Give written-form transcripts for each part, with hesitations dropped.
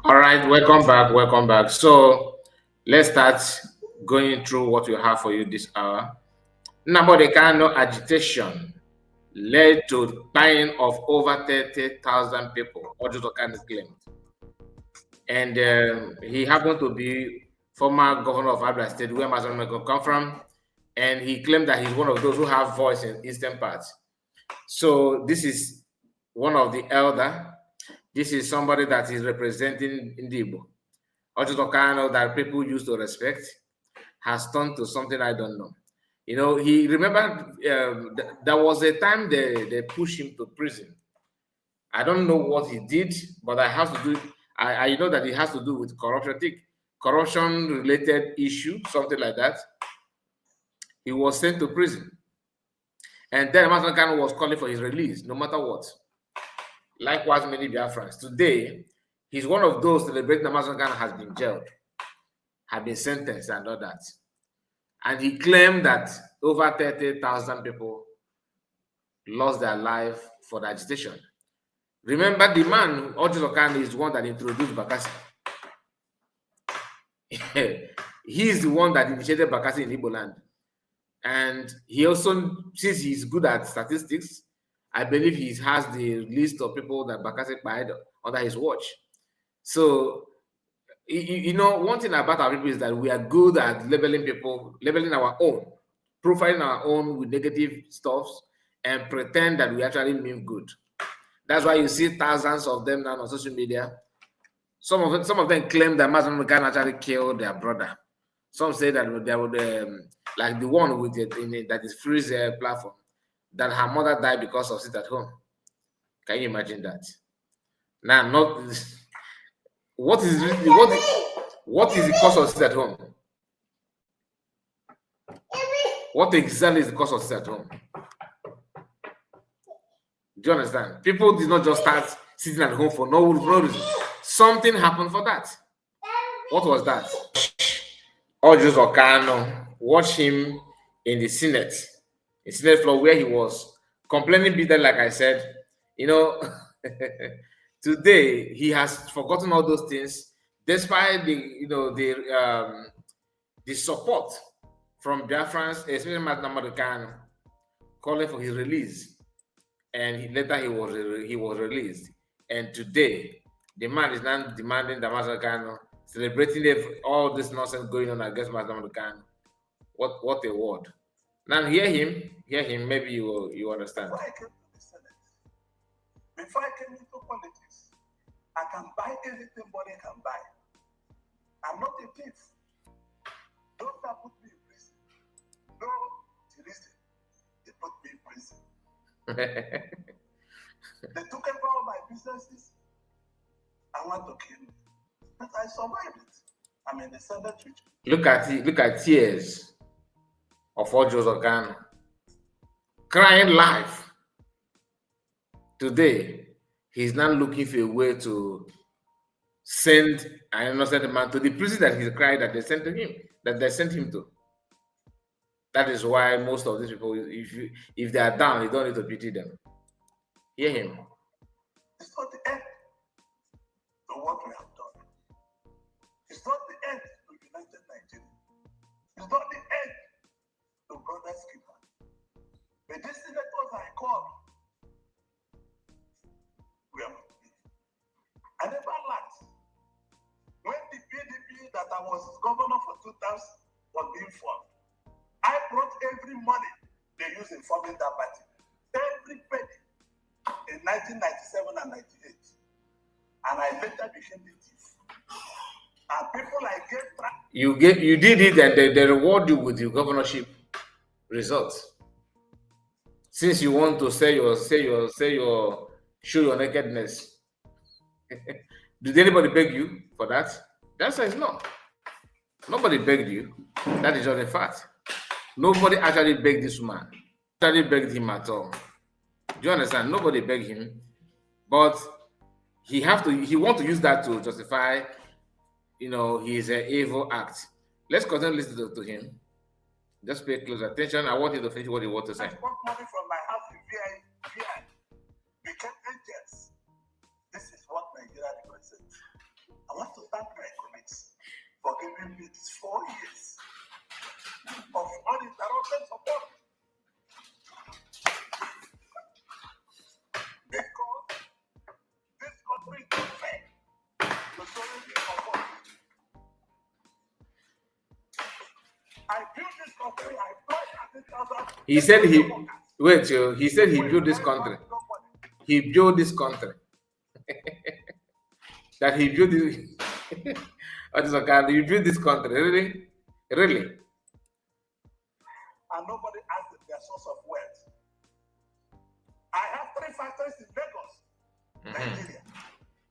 All right, welcome back. Welcome back. So let's start going through what we have for you this hour. Number the kind of agitation led to dying of over 30,000 people, Ojutokan claimed. And he happened to be former governor of Abia State, where Mazameko come from. And he claimed that he's one of those who have voice in Eastern parts. So this is one of the elder. This is somebody that is representing Indibo. Ojutokan that people used to respect has turned to something I don't know. You know, he remembered there was a time they pushed him to prison. I don't know what he did, but I have to do. I know that it has to do with corruption related issue, something like that. He was sent to prison, and then Masakan was calling for his release, no matter what. Likewise, many Biafrans. Today, he's one of those celebrating that Masakan has been jailed, have been sentenced, and all that. And he claimed that over 30,000 people lost their life for the agitation. Remember, the man, Ojutokan, is the one that introduced Bakassi. He's the one that initiated Bakassi in Igbo land. And he also, since he's good at statistics, I believe he has the list of people that Bakassi died under his watch. So, you know, one thing about our people is that we are good at labeling people, labeling our own, profiling our own with negative stuffs, and pretend that we actually mean good. That's why you see thousands of them now on social media. Some of them claim that Mazam can actually kill their brother. Some say that they would, like the one with that is Freeze platform, that her mother died because of sit at home. Can you imagine that? Now, not what is the cause of sit at home? What exactly is the cause of sit at home? Do you understand? People did not just start sitting at home for no reason. Something happened for that. What was that? Okano, watch him in the Senate floor where he was complaining bitter, like I said. You know, today he has forgotten all those things, despite the support from Biafrans, especially Madam Kano, calling for his release. And later he was released. And today, the man is now demanding Damascus Kano, celebrating all this nonsense going on against Damascus Kano. What a word! Now hear him. Maybe you understand. Before I came into politics, I can buy anything money can buy. I'm not a thief. Don't put me in prison. No, the reason they put me in prison. They took over all my businesses. I want to kill me. But I survived it. I'm in the Senate. Look at tears of Ojos Okan crying live. Today, he's now looking for a way to send an innocent man to the prison that he's cried that they sent him to. That is why most of these people, if they are down, you don't need to pity them. Hear him. It's not the end to what we have done. It's not the end to United Nigeria. It's not the end to Brothers Keeper. The senators I called, we are not me. I never lacked. When the PDP that I was governor for 2 terms was being formed, I brought every money they used in forming that party. Every penny in 1997 and 98. And I later became the thief. And people I gave you did it, and they reward you with your governorship results. Since you want to show your nakedness. Did anybody beg you for that? The answer is no. Nobody begged you. That is just a fact. Nobody actually begged this man. Actually begged him at all. Do you understand? Nobody begged him, but he want to use that to justify, his evil act. Let's continue listening to him. Just pay close attention. I want you to finish what you want to say. I bought money from my house in VI. Became agents. This is with 4 years of uninterrupted support. Because this country is not fair. The sovereignty of us. I built this country, I employed 30,000. He said he wait, he said he built this country. He built this country. That he built this. What is okay? You built this country, really? Really? And nobody asked them their source of wealth. I have 3 factories in Lagos, Nigeria.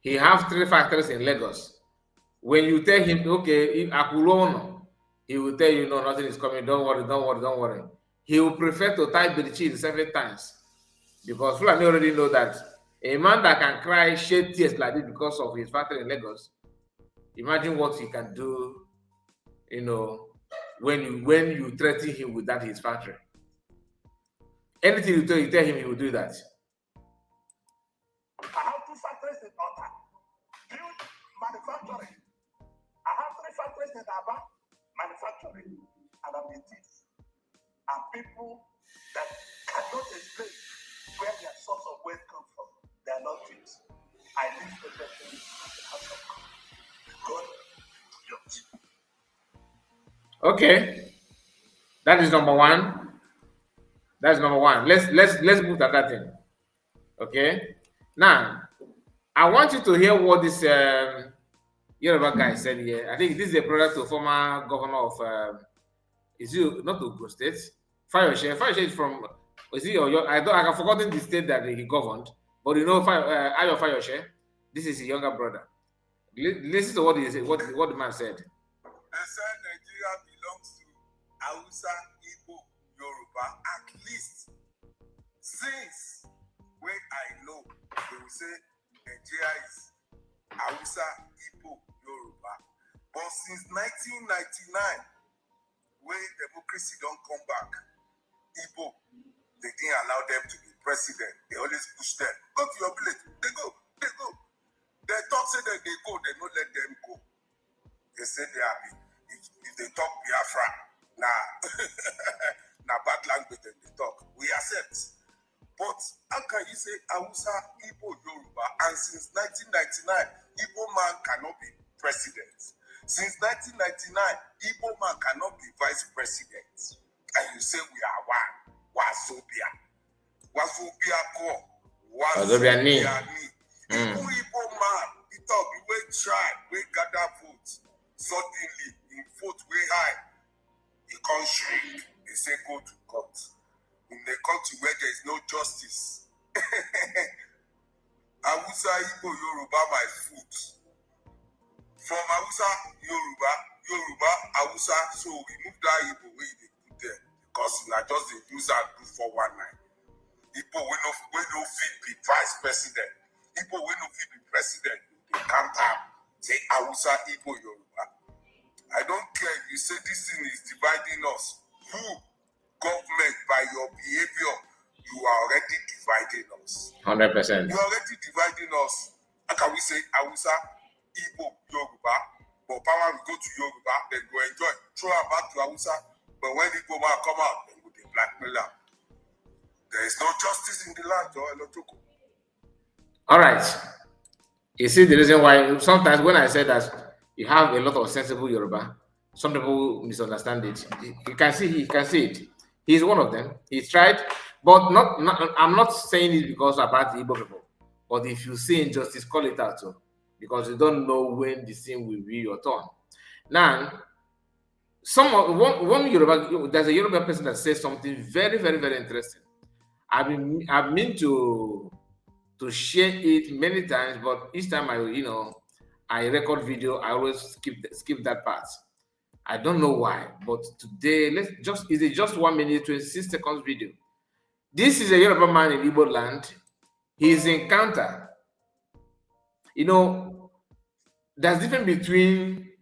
He has 3 factories in Lagos. When you tell him, okay, if Akulono, he will tell you, no, nothing is coming. Don't worry, don't worry, don't worry. He will prefer to type the cheese 7 times. Because Fulani already know that a man that can cry, shed tears like this because of his factory in Lagos, imagine what he can do, when you threaten him with that his factory. Anything you tell him, he will do that. I have 2 factories in Ota, build manufacturing. I have 3 factories in Aba, manufacturing, and I'm a thief. And people that cannot explain where their source of wealth comes from, they are not thieves. I live perfectly in the house of God. God, okay, that is number 1. That's number 1. Let's move to that thing. Okay. Now, I want you to hear what this Yoruba guy said here. I think this is a brother to former governor of is it not Ogun State? Fayoshe. Fayoshe is from, is he or I have forgotten the state that he governed, but Ayo Fayoshe, this is his younger brother. Listen to what he said, what the man said. They said Nigeria belongs to Hausa, Igbo, Yoruba, at least since when I know they will say Nigeria is Hausa, Igbo, Yoruba. But since 1999, when democracy don't come back, Igbo, they didn't allow them to be president. They always push them. Go to your village. They go. They talk, say that they go, they don't let them go. They say they are, if they talk Biafra, now bad language then they talk. We accept. But how can you say Hausa, Igbo, Yoruba, and since 1999, Igbo man cannot be president. Since 1999, Igbo man cannot be vice president. And you say we are one. Wazobia. Wazobia go. Wazobia ni. Igbo man, he talk, we try, we gather votes. Suddenly, in vote way high, he can't shrink. He say go to court. In the country where there is no justice. Hausa, Igbo, Yoruba, my food. From Hausa, Yoruba, Hausa, so we move that Igbo way they put there. Because not just the user do 419. Igbo we no fit be vice president. Igbo we no fit be president. They can't have say Hausa, Igbo, Yoruba. I don't care if you say this thing is dividing us. Who? Government, by your behavior, you are already dividing us. 100%. You are already dividing us. How can we say Hausa, Igbo, Yoruba? But power will go to Yoruba, then go enjoy. Throw her back to Hausa. But when Igbo man come out, then go to blackmail her. There is no justice in the land, Joe. All right. You see the reason why sometimes when I say that you have a lot of sensible Yoruba, some people misunderstand it. You can see it. He's one of them. He's tried, but not I'm not saying it because about the Igbo people. But if you see injustice, call it out too, because you don't know when the sin will be your turn. Now, one Yoruba, there's a Yoruba person that says something very, very, very interesting. I've been to share it many times, but each time I record video, I always skip that part. I don't know why, but today is it just 1 minute 26 seconds video. This is a Yoruba man in Igbo land. His encounter. There's difference between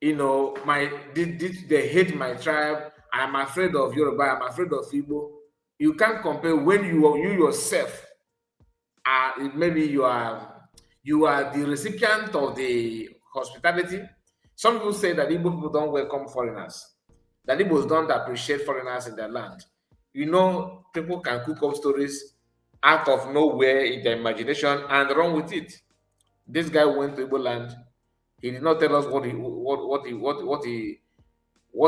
they hate my tribe, and I'm afraid of Yoruba, I'm afraid of Igbo. You can't compare when you yourself maybe you are the recipient of the hospitality. Some people say that Igbo people don't welcome foreigners, that Igbos don't appreciate foreigners in their land. You know, people can cook up stories out of nowhere in their imagination and run with it. This guy went to Igbo land. He did not tell us what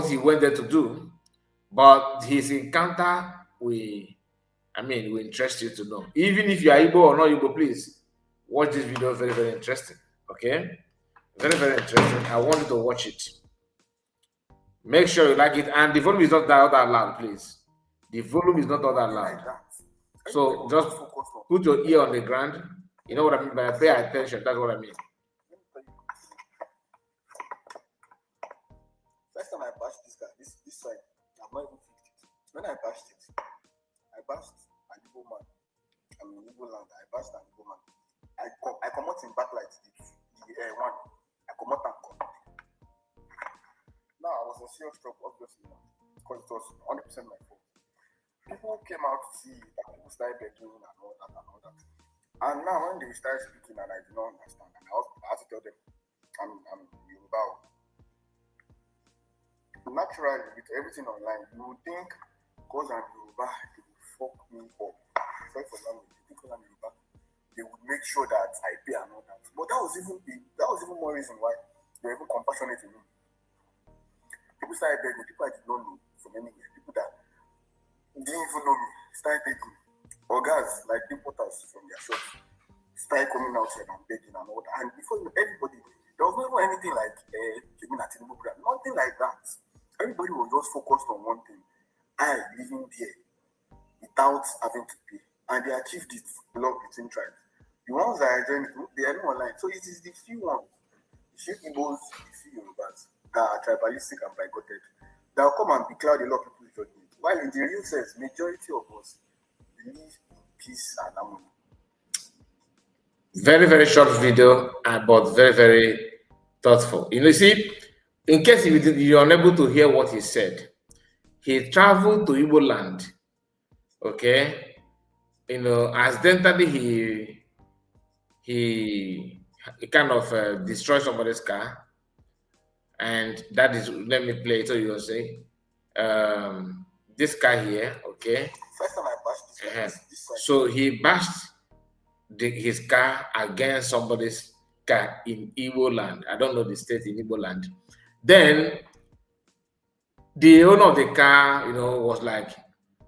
he went there to do, but his encounter will interest you to know. Even if you are Igbo or not Igbo, please watch this video. Very, very interesting. Okay, very, very interesting. I want you to watch it. Make sure you like it, and the volume is not that loud, please. The volume is not all that loud. So just put your ear on the ground. You know what I mean by pay attention. That's what I mean. First time I bashed this guy, this side, I've not even fixed it. When I bashed it, I bashed an Igbo man. I'm in Igbo land. I bashed an Igbo man. I come out in backlight, the one. I come out and come. Now I was in serious trouble, obviously, because it was 100% my fault. People came out to see that people started begging and all that and all that. And now when they started speaking and I did not understand, and I had to tell them I'm Yoruba. Naturally, with everything online, you would think because I'm Yoruba, they would fuck me up. Sorry for language. You think because I'm Yoruba, they would make sure that I pay and all that. But that was even more reason why they were even compassionate to me. People started begging, people I did not know from anywhere, people that didn't even know me, started begging. Organs, like importers from their shops, started coming out here and begging and all that. And before you know, everybody, there was never anything like nothing like that. Everybody was just focused on one thing. I living there without having to pay. And they achieved it, love between tribes. The ones that are joining, they are not online. So it is the few ones, the few Igbos, the few Yorubas that are tribalistic and bigoted, that will come and becloud a lot of people's judgment. While in the real sense, majority of us live in peace and harmony. Very, very short video, but very, very thoughtful. You see, in case you're unable to hear what he said, he traveled to Igbo land. Okay, accidentally he kind of destroyed somebody's car, and that is, let me play it so you'll see. This car here, okay. First time I bashed this so he bashed his car against somebody's car in Igbo land. I don't know the state in Igbo land. Then the owner of the car, was like,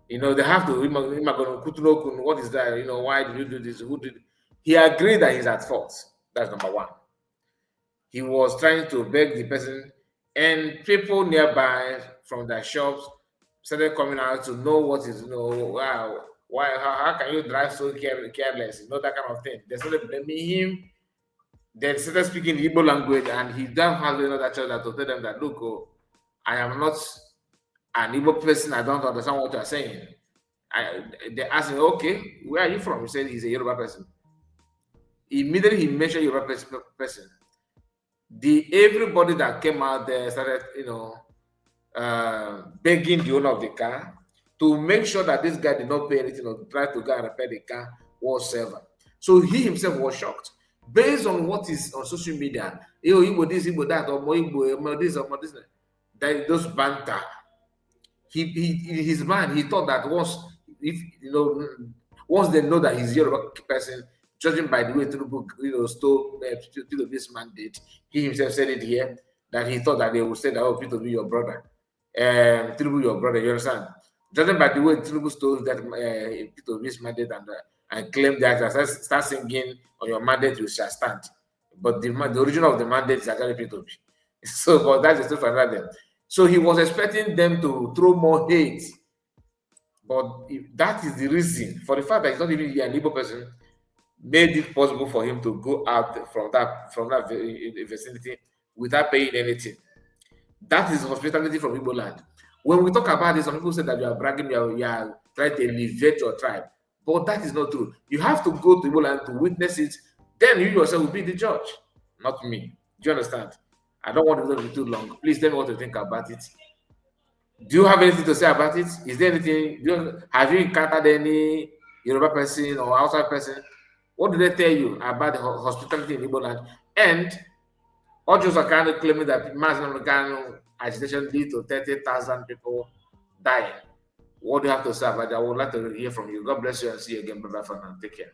they have to, what is that? Why did you do this? Who did? He agreed that he's at fault. That's number one. He was trying to beg the person, and people nearby from their shops started coming out to know what is, wow, why, how can you drive so careless? That kind of thing. They started blaming him. They started speaking Igbo language, and he don't have another choice than to tell them that, look, I am not an Igbo person. I don't understand what you are saying. They asked him, okay, where are you from? He said he's a Yoruba person. Immediately he mentioned Yoruba person. Everybody that came out there started, begging the owner of the car to make sure that this guy did not pay anything or try to go and repair the car whatsoever. So he himself was shocked. Based on what is on social media, Igbo this, Igbo that, or Igbo this, or this, those banter. In his mind, he thought that once they know that he's a Yoruba person, judging by the way Tinubu, stole this mandate, he himself said it here, that he thought that they would say that, oh, Tinubu your brother, Tinubu your brother, you understand? Judging by the way Tinubu stole that this mandate and claimed that, start singing on your mandate you shall stand. But the origin of the mandate is actually P2P. So, but that's the story for them. So he was expecting them to throw more hate. But that is the reason, for the fact that he's not even an Igbo person, made it possible for him to go out from that vicinity without paying anything. That is hospitality from Igbo land. When we talk about this, some people say that you are bragging, you are trying to elevate your tribe. But that is not true. You have to go to Igbo land to witness it. Then you yourself will be the judge, not me. Do you understand? I don't want it to be too long. Please tell me what you think about it. Do you have anything to say about it? Is there anything? Have you encountered any Yoruba person or outside person? What do they tell you about the hospitality in Igbo land? And Others are kind of claiming that mass Kanu agitation lead to 30,000 people dying. What do you have to say about that? I would like to hear from you. God bless you and see you again. Bye bye for now. Take care.